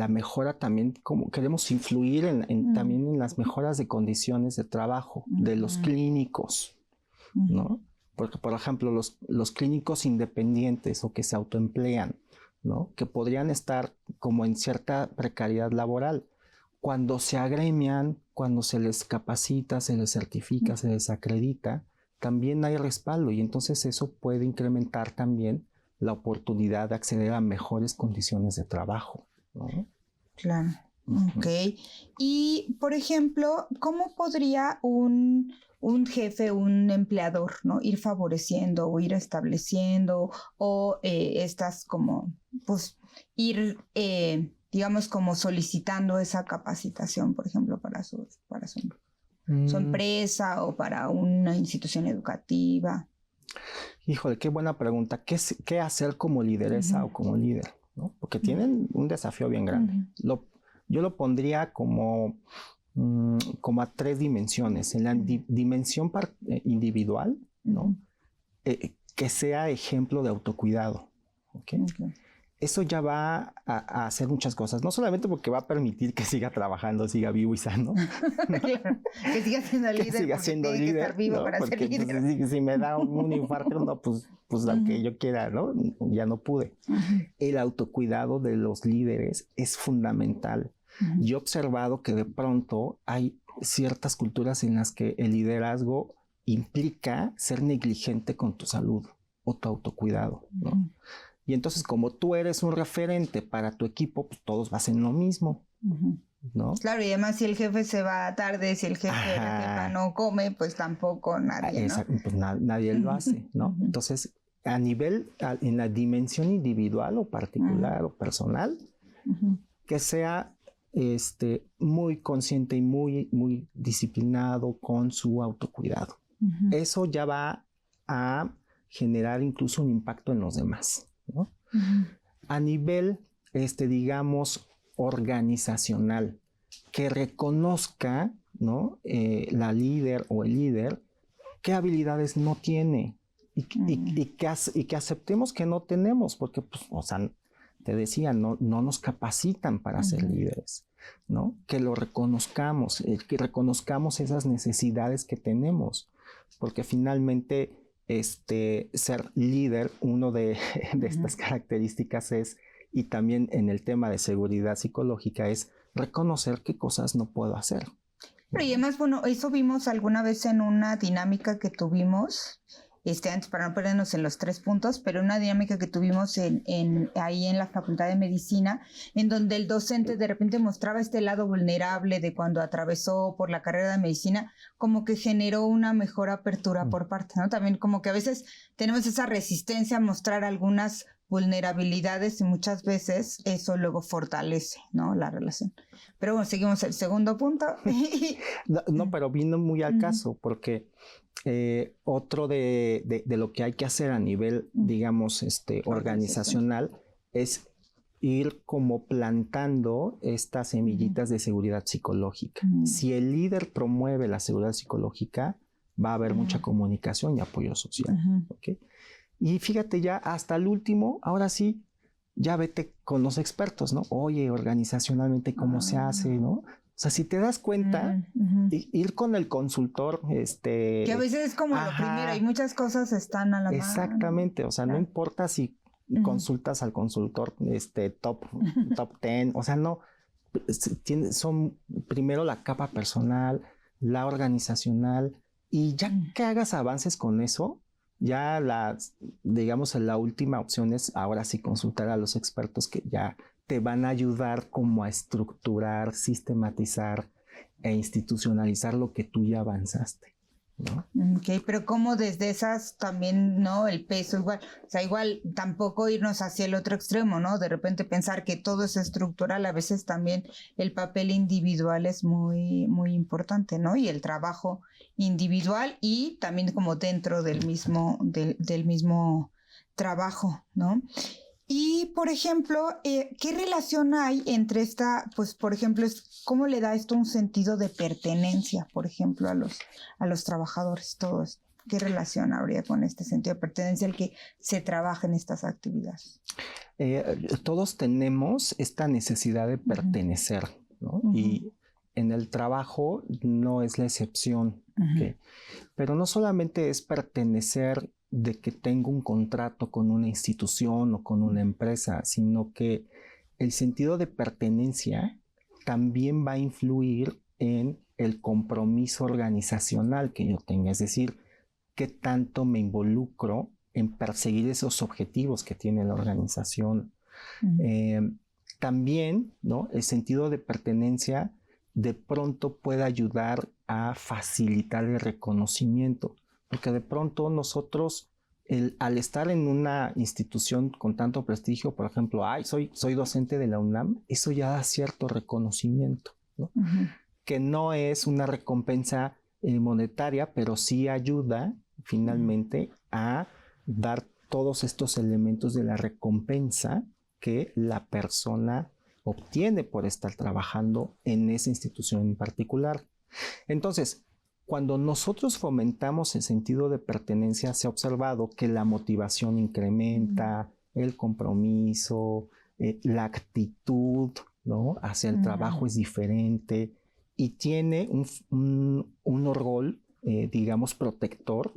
mejora también, como queremos influir también en las mejoras de condiciones de trabajo de los clínicos, ¿no? Porque, por ejemplo, los clínicos independientes o que se autoemplean, ¿no? Que podrían estar como en cierta precariedad laboral. Cuando se agremian, cuando se les capacita, se les certifica, se les acredita, también hay respaldo y entonces eso puede incrementar también la oportunidad de acceder a mejores condiciones de trabajo, ¿no? Claro. Ok. Y, por ejemplo, ¿cómo podría un jefe, un empleador, ¿no? Ir favoreciendo o ir estableciendo o estas como, pues, ir, digamos, como solicitando esa capacitación, por ejemplo, para su empresa o para una institución educativa? Híjole, qué buena pregunta. ¿Qué hacer como lideresa o como líder, ¿no? Porque tienen un desafío bien grande. Yo lo pondría como a 3 dimensiones. En la dimensión individual, ¿no? Que sea ejemplo de autocuidado. ¿Okay? Eso ya va a hacer muchas cosas. No solamente porque va a permitir que siga trabajando, siga vivo y sano. Claro, que siga siendo líder. Que siga siendo líder. Que estar vivo, ¿no? Para porque, ser líder. Pues, si me da un infarto, no, pues aunque yo quiera, ¿no? Ya no pude. El autocuidado de los líderes es fundamental. Yo he observado que de pronto hay ciertas culturas en las que el liderazgo implica ser negligente con tu salud o tu autocuidado, ¿no? Y entonces, como tú eres un referente para tu equipo, pues todos hacen lo mismo, ¿no? Claro, y además si el jefe se va tarde, si el jefe o la jefa no come, pues tampoco nadie, ¿no? Pues nadie lo hace, ¿no? Entonces, en la dimensión individual o particular o personal, que sea muy consciente y muy, muy disciplinado con su autocuidado. Eso ya va a generar incluso un impacto en los demás, ¿no? a nivel, digamos, organizacional, que reconozca, ¿no? La líder o el líder qué habilidades no tiene y que aceptemos que no tenemos, porque, pues, o sea, te decía, no nos capacitan para ser líderes, ¿no? Que lo reconozcamos, que reconozcamos esas necesidades que tenemos, porque finalmente ser líder, uno de estas características es, y también en el tema de seguridad psicológica, es reconocer qué cosas no puedo hacer. Pero y además, bueno, eso vimos alguna vez en una dinámica que tuvimos, antes para no perdernos en los 3 puntos, pero una dinámica que tuvimos ahí en la Facultad de Medicina, en donde el docente de repente mostraba este lado vulnerable de cuando atravesó por la carrera de medicina, como que generó una mejor apertura por parte, ¿no? También como que a veces tenemos esa resistencia a mostrar algunas vulnerabilidades y muchas veces eso luego fortalece, ¿no? La relación. Pero bueno, seguimos el segundo punto. No, pero vino muy al caso, porque otro de lo que hay que hacer a nivel, digamos, organizacional es ir como plantando estas semillitas de seguridad psicológica. Si el líder promueve la seguridad psicológica, va a haber mucha comunicación y apoyo social. ¿Okay? Y fíjate ya hasta el último, ahora sí, ya vete con los expertos, ¿no? Oye, organizacionalmente, ¿cómo se hace, no? O sea, si te das cuenta, ir con el consultor, que a veces es como lo primero y muchas cosas están a la mano. Exactamente, o sea, no importa si consultas al consultor, top 10, o sea, no, son primero la capa personal, la organizacional, y ya que hagas avances con eso, ya digamos, la última opción es ahora sí consultar a los expertos que ya te van a ayudar como a estructurar, sistematizar e institucionalizar lo que tú ya avanzaste, ¿no? Ok, pero como desde esas también, ¿no? El peso igual, o sea, igual tampoco irnos hacia el otro extremo, ¿no? De repente pensar que todo es estructural, a veces también el papel individual es muy, muy importante, ¿no? Y el trabajo individual y también como dentro del mismo trabajo, ¿no? Y, por ejemplo, ¿qué relación hay entre esta, pues, por ejemplo, cómo le da esto un sentido de pertenencia, por ejemplo, a los trabajadores, todo esto? ¿Qué relación habría con este sentido de pertenencia el que se trabaja en estas actividades? Todos tenemos esta necesidad de pertenecer, ¿no? Y en el trabajo no es la excepción, ¿okay? Pero no solamente es pertenecer de que tengo un contrato con una institución o con una empresa, sino que el sentido de pertenencia también va a influir en el compromiso organizacional que yo tenga, es decir, qué tanto me involucro en perseguir esos objetivos que tiene la organización. También, ¿no? El sentido de pertenencia de pronto puede ayudar a facilitar el reconocimiento, porque de pronto nosotros, al estar en una institución con tanto prestigio, por ejemplo, soy docente de la UNAM, eso ya da cierto reconocimiento, ¿no? Que no es una recompensa monetaria, pero sí ayuda finalmente a dar todos estos elementos de la recompensa que la persona obtiene por estar trabajando en esa institución en particular. Entonces, cuando nosotros fomentamos el sentido de pertenencia, se ha observado que la motivación incrementa, el compromiso, la actitud, ¿no? Hacia el trabajo es diferente y tiene un rol, digamos, protector.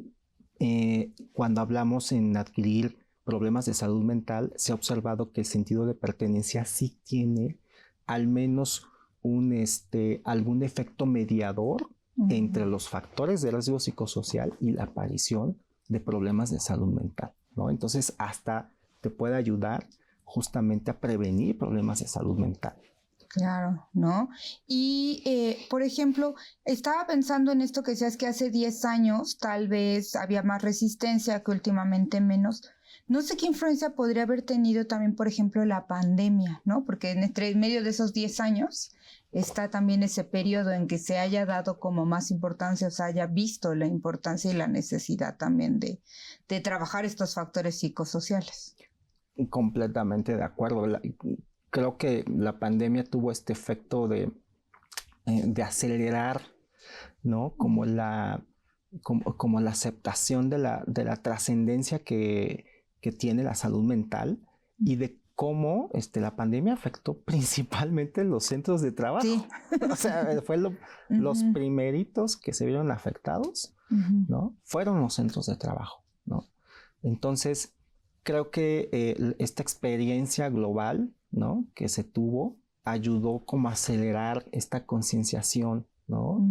Cuando hablamos en adquirir problemas de salud mental, se ha observado que el sentido de pertenencia sí tiene al menos algún efecto mediador entre los factores de riesgo psicosocial y la aparición de problemas de salud mental, ¿no? Entonces, hasta te puede ayudar justamente a prevenir problemas de salud mental. Claro, ¿no? Y, por ejemplo, estaba pensando en esto que decías que hace 10 años tal vez había más resistencia, que últimamente menos. No sé qué influencia podría haber tenido también, por ejemplo, la pandemia, ¿no? Porque en medio de esos 10 años está también ese periodo en que se haya dado como más importancia, o sea, haya visto la importancia y la necesidad también de trabajar estos factores psicosociales. Completamente de acuerdo. Creo que la pandemia tuvo este efecto de acelerar, ¿no? Como la aceptación de la trascendencia que tiene la salud mental y de cómo la pandemia afectó principalmente los centros de trabajo. Sí. O sea, fue los primeritos que se vieron afectados, ¿no? Fueron los centros de trabajo, ¿no? Entonces, creo que esta experiencia global, ¿no? Que se tuvo, ayudó como a acelerar esta concienciación, ¿no?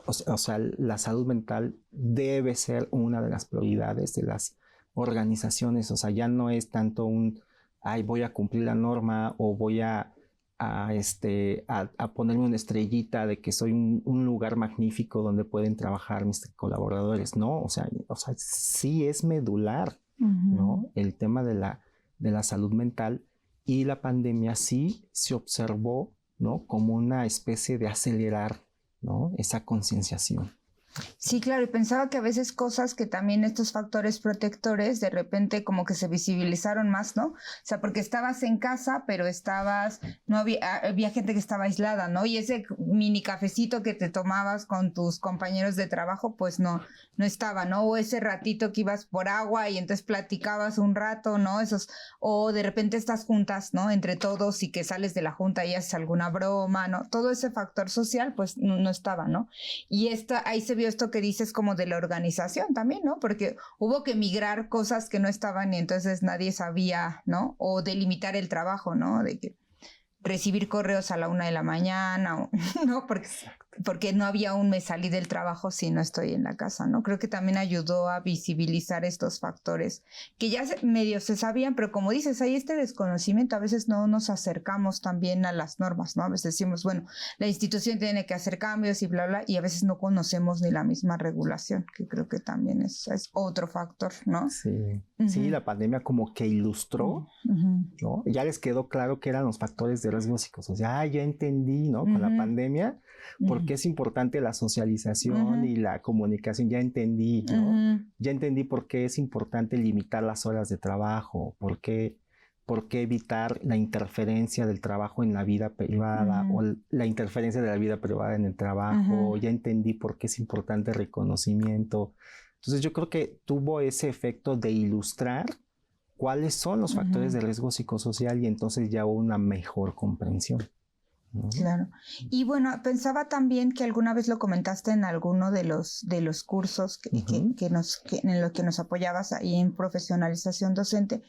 O sea, la salud mental debe ser una de las prioridades de las organizaciones. O sea, ya no es tanto voy a cumplir la norma o voy a ponerme una estrellita de que soy un lugar magnífico donde pueden trabajar mis colaboradores. No, o sea, sí es medular, ¿no? El tema de la salud mental, y la pandemia sí se observó, ¿no? Como una especie de acelerar, ¿no? Esa concienciación. Sí, claro, y pensaba que a veces cosas que también estos factores protectores de repente como que se visibilizaron más, ¿no? O sea, porque estabas en casa, pero no había gente que estaba aislada, ¿no? Y ese mini cafecito que te tomabas con tus compañeros de trabajo, pues no estaba, ¿no? O ese ratito que ibas por agua y entonces platicabas un rato, ¿no? O de repente estas juntas, ¿no? Entre todos, y que sales de la junta y haces alguna broma, ¿no? Todo ese factor social, pues no estaba, ¿no? Y ahí se vio esto que dices como de la organización también, ¿no? Porque hubo que migrar cosas que no estaban y entonces nadie sabía, ¿no? O delimitar el trabajo, ¿no? De que recibir correos a la 1 de la mañana, ¿no? Porque no había me salí del trabajo si no estoy en la casa, ¿no? Creo que también ayudó a visibilizar estos factores que ya medio se sabían, pero como dices, hay este desconocimiento, a veces no nos acercamos también a las normas, ¿no? A veces decimos, bueno, la institución tiene que hacer cambios y bla, bla, y a veces no conocemos ni la misma regulación, que creo que también es otro factor, ¿no? Sí, sí, la pandemia como que ilustró, ¿no? Ya les quedó claro que eran los factores de riesgo psicosocial. Ya entendí, ¿no? Con la pandemia, por qué es importante la socialización y la comunicación. Ya entendí, ¿no? Ya entendí por qué es importante limitar las horas de trabajo, por qué evitar la interferencia del trabajo en la vida privada o la interferencia de la vida privada en el trabajo. Ya entendí por qué es importante el reconocimiento. Entonces yo creo que tuvo ese efecto de ilustrar cuáles son los factores de riesgo psicosocial, y entonces ya hubo una mejor comprensión. Claro. Y bueno, pensaba también que alguna vez lo comentaste en alguno de los cursos en los que nos apoyabas ahí en profesionalización docente,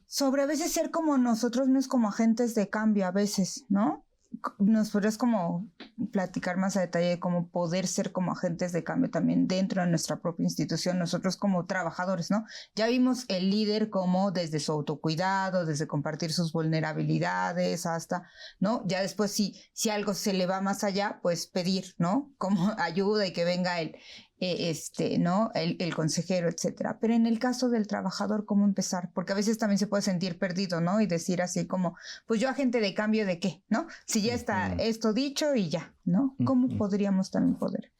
sobre a veces ser como nosotros mismos como agentes de cambio a veces, ¿no? ¿Nos podrías como platicar más a detalle de cómo poder ser como agentes de cambio también dentro de nuestra propia institución, nosotros como trabajadores, ¿no? Ya vimos el líder como desde su autocuidado, desde compartir sus vulnerabilidades hasta, ¿no? Ya después si algo se le va más allá, pues pedir, ¿no? Como ayuda y que venga ¿no? El consejero, etcétera. Pero en el caso del trabajador, ¿cómo empezar? Porque a veces también se puede sentir perdido, ¿no? Y decir así como, pues yo agente de cambio de qué, ¿no? Si ya está esto dicho y ya, ¿no? ¿Cómo podríamos también poder,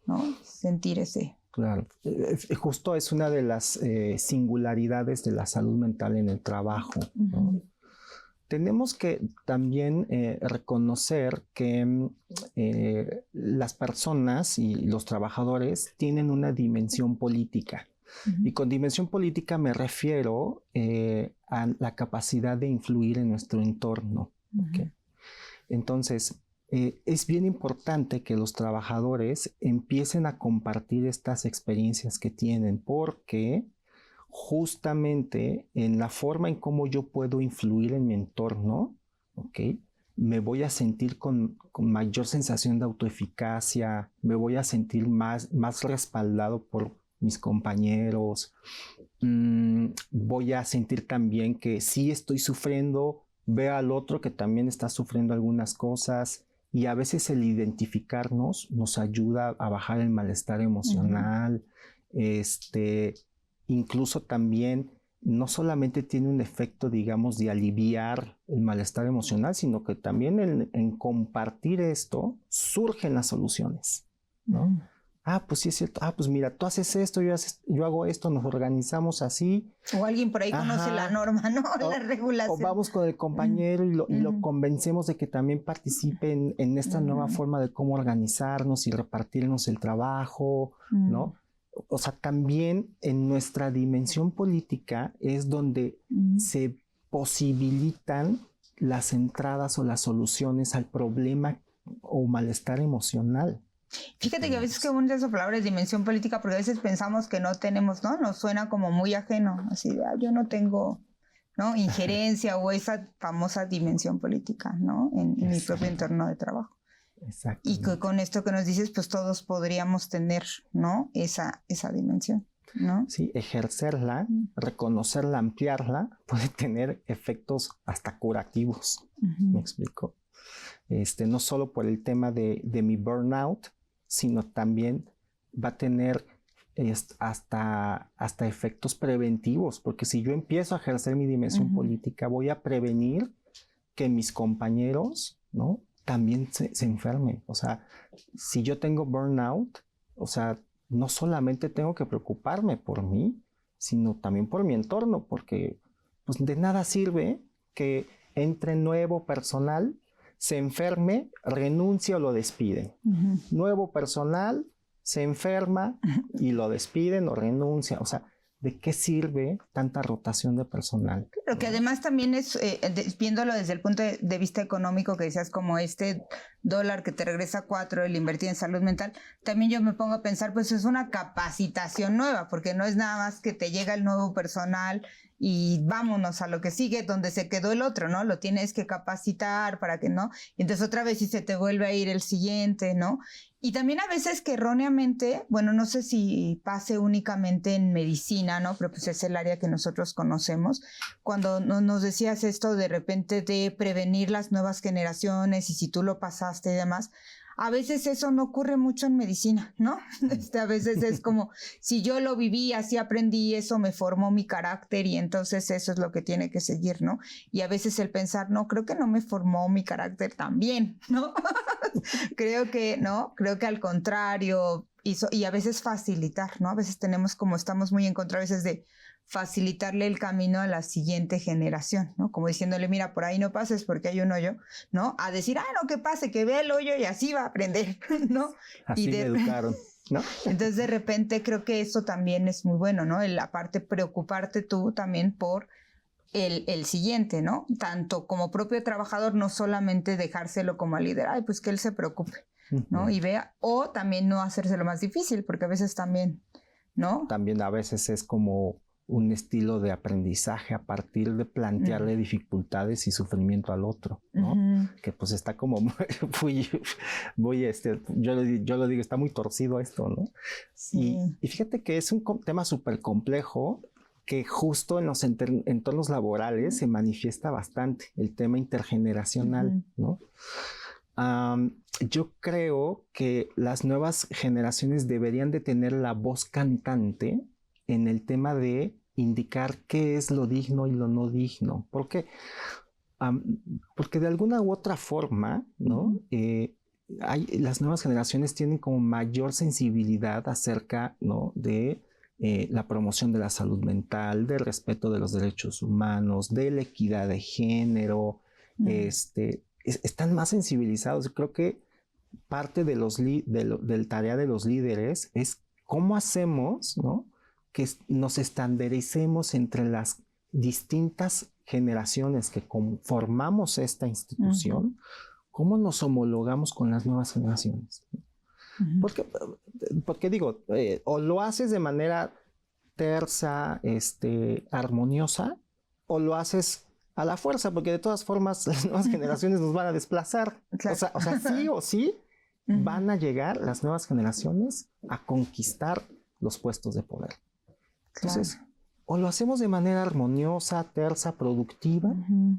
¿no? Sentir ese? Claro, justo es una de las singularidades de la salud mental en el trabajo, ¿no? Tenemos que también reconocer que las personas y los trabajadores tienen una dimensión política. Y con dimensión política me refiero a la capacidad de influir en nuestro entorno. ¿Okay? Entonces, es bien importante que los trabajadores empiecen a compartir estas experiencias que tienen, porque justamente en la forma en cómo yo puedo influir en mi entorno, ¿okay? Me voy a sentir con mayor sensación de autoeficacia, me voy a sentir más respaldado por mis compañeros, voy a sentir también que sí estoy sufriendo, veo al otro que también está sufriendo algunas cosas, y a veces el identificarnos nos ayuda a bajar el malestar emocional. Incluso también no solamente tiene un efecto, digamos, de aliviar el malestar emocional, sino que también en compartir esto surgen las soluciones, ¿no? Pues sí es cierto, pues mira, tú haces esto, yo hago esto, nos organizamos así. O alguien por ahí conoce la norma, ¿no? La O regulación. vamos con el compañero y lo convencemos de que también participe en esta nueva forma de cómo organizarnos y repartirnos el trabajo, ¿no? O sea, también en nuestra dimensión política es donde se posibilitan las entradas o las soluciones al problema o malestar emocional. Fíjate que a veces que bonita esa palabra es dimensión política, porque a veces pensamos que no tenemos, ¿no? Nos suena como muy ajeno, así de, yo no tengo, ¿no? Injerencia o esa famosa dimensión política, ¿no? En mi propio entorno de trabajo. Exacto. Y que con esto que nos dices, pues todos podríamos tener, ¿no? Esa dimensión, ¿no? Sí, ejercerla, reconocerla, ampliarla, puede tener efectos hasta curativos. ¿Me explico? No solo por el tema de mi burnout, sino también va a tener hasta efectos preventivos, porque si yo empiezo a ejercer mi dimensión política, voy a prevenir que mis compañeros, ¿no?, también se enfermen. O sea, si yo tengo burnout, o sea, no solamente tengo que preocuparme por mí, sino también por mi entorno, porque pues, de nada sirve que entre nuevo personal, se enferme, renuncia o lo despiden. Nuevo personal se enferma y lo despiden o renuncia. O sea, ¿de qué sirve tanta rotación de personal? Pero que además también es, viéndolo desde el punto de vista económico, que decías como $1 que te regresa 4, el invertir en salud mental, también yo me pongo a pensar, pues es una capacitación nueva, porque no es nada más que te llega el nuevo personal y vámonos a lo que sigue, donde se quedó el otro, ¿no? Lo tienes que capacitar para que no, y entonces otra vez si se te vuelve a ir el siguiente, ¿no? Y también a veces que erróneamente, bueno, no sé si pase únicamente en medicina, ¿no? Pero pues es el área que nosotros conocemos. Cuando nos decías esto de repente de prevenir las nuevas generaciones y si tú lo pasaste y demás, a veces eso no ocurre mucho en medicina, ¿no? A veces es como, si yo lo viví, así aprendí, eso me formó mi carácter y entonces eso es lo que tiene que seguir, ¿no? Y a veces el pensar, no, creo que no me formó mi carácter tan bien, ¿no? Creo que al contrario, y a veces facilitar, ¿no? A veces tenemos como, estamos muy en contra a veces de facilitarle el camino a la siguiente generación, ¿no? Como diciéndole, mira, por ahí no pases porque hay un hoyo, ¿no? A decir, no, que pase, que vea el hoyo y así va a aprender, ¿no? Así me educaron, ¿no? Entonces, de repente, creo que eso también es muy bueno, ¿no? La parte preocuparte tú también por el siguiente, ¿no? Tanto como propio trabajador, no solamente dejárselo como al líder, pues que él se preocupe, ¿no? Y vea, o también no hacérselo más difícil, porque a veces también, ¿no? También a veces es como un estilo de aprendizaje a partir de plantearle dificultades y sufrimiento al otro, ¿no? Que pues está como muy yo lo digo, está muy torcido esto, ¿no? Sí. Y fíjate que es un tema súper complejo que justo en los entornos laborales se manifiesta bastante, el tema intergeneracional, ¿no? Yo creo que las nuevas generaciones deberían de tener la voz cantante en el tema de indicar qué es lo digno y lo no digno. ¿Por qué? Porque de alguna u otra forma, ¿no? Las nuevas generaciones tienen como mayor sensibilidad acerca, ¿no?, de la promoción de la salud mental, del respeto de los derechos humanos, de la equidad de género. Están más sensibilizados. Creo que parte de del tarea de los líderes es cómo hacemos, ¿no?, que nos estandaricemos entre las distintas generaciones que conformamos esta institución, cómo nos homologamos con las nuevas generaciones. Porque digo, o lo haces de manera tersa, armoniosa, o lo haces a la fuerza, porque de todas formas las nuevas generaciones nos van a desplazar. Claro. O sea, sí o sí van a llegar las nuevas generaciones a conquistar los puestos de poder. Entonces, o lo hacemos de manera armoniosa, tersa, productiva,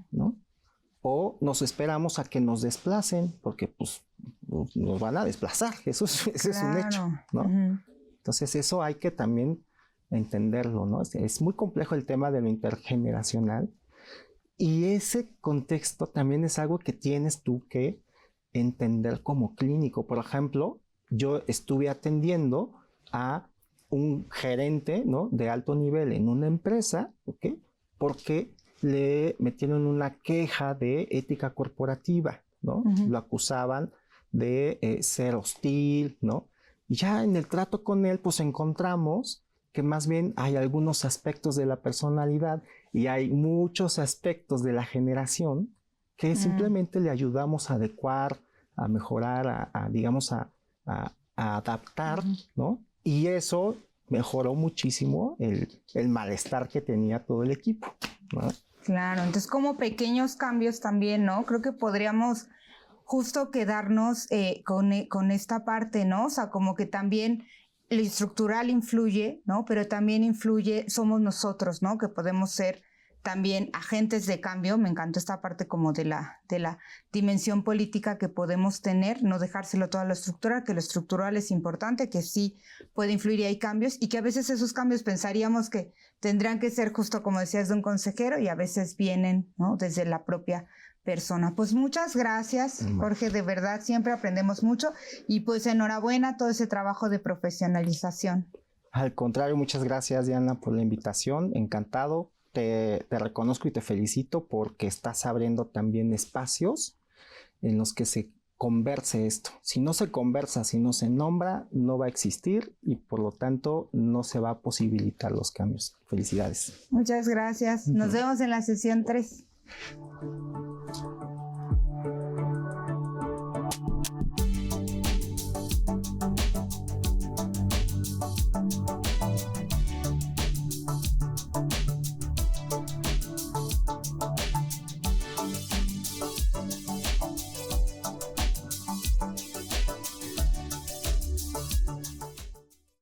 ¿no? O nos esperamos a que nos desplacen, porque pues nos van a desplazar. Eso es un hecho, ¿no? Entonces, eso hay que también entenderlo, ¿no? Es muy complejo el tema de lo intergeneracional. Y ese contexto también es algo que tienes tú que entender como clínico. Por ejemplo, yo estuve atendiendo a un gerente, ¿no?, de alto nivel en una empresa, ¿ok?, porque le metieron una queja de ética corporativa, ¿no? Lo acusaban de ser hostil, ¿no? Y ya en el trato con él, pues encontramos que más bien hay algunos aspectos de la personalidad y hay muchos aspectos de la generación que simplemente le ayudamos a adecuar, a mejorar, digamos, a adaptar, ¿no? Y eso mejoró muchísimo el malestar que tenía todo el equipo, ¿no? Claro, entonces como pequeños cambios también, ¿no? Creo que podríamos justo quedarnos con esta parte, ¿no? O sea, como que también lo estructural influye, ¿no? Pero también influye, somos nosotros, ¿no? Que podemos ser también agentes de cambio. Me encantó esta parte como de la dimensión política que podemos tener, no dejárselo todo a lo estructural, que lo estructural es importante, que sí puede influir y hay cambios, y que a veces esos cambios pensaríamos que tendrían que ser justo como decías de un consejero y a veces vienen, ¿no?, desde la propia persona. Pues muchas gracias, Jorge, de verdad siempre aprendemos mucho y pues enhorabuena todo ese trabajo de profesionalización. Al contrario, muchas gracias, Diana, por la invitación, encantado. Te reconozco y te felicito porque estás abriendo también espacios en los que se converse esto. Si no se conversa, si no se nombra, no va a existir y por lo tanto no se va a posibilitar los cambios. Felicidades. Muchas gracias. Nos vemos en la sesión 3.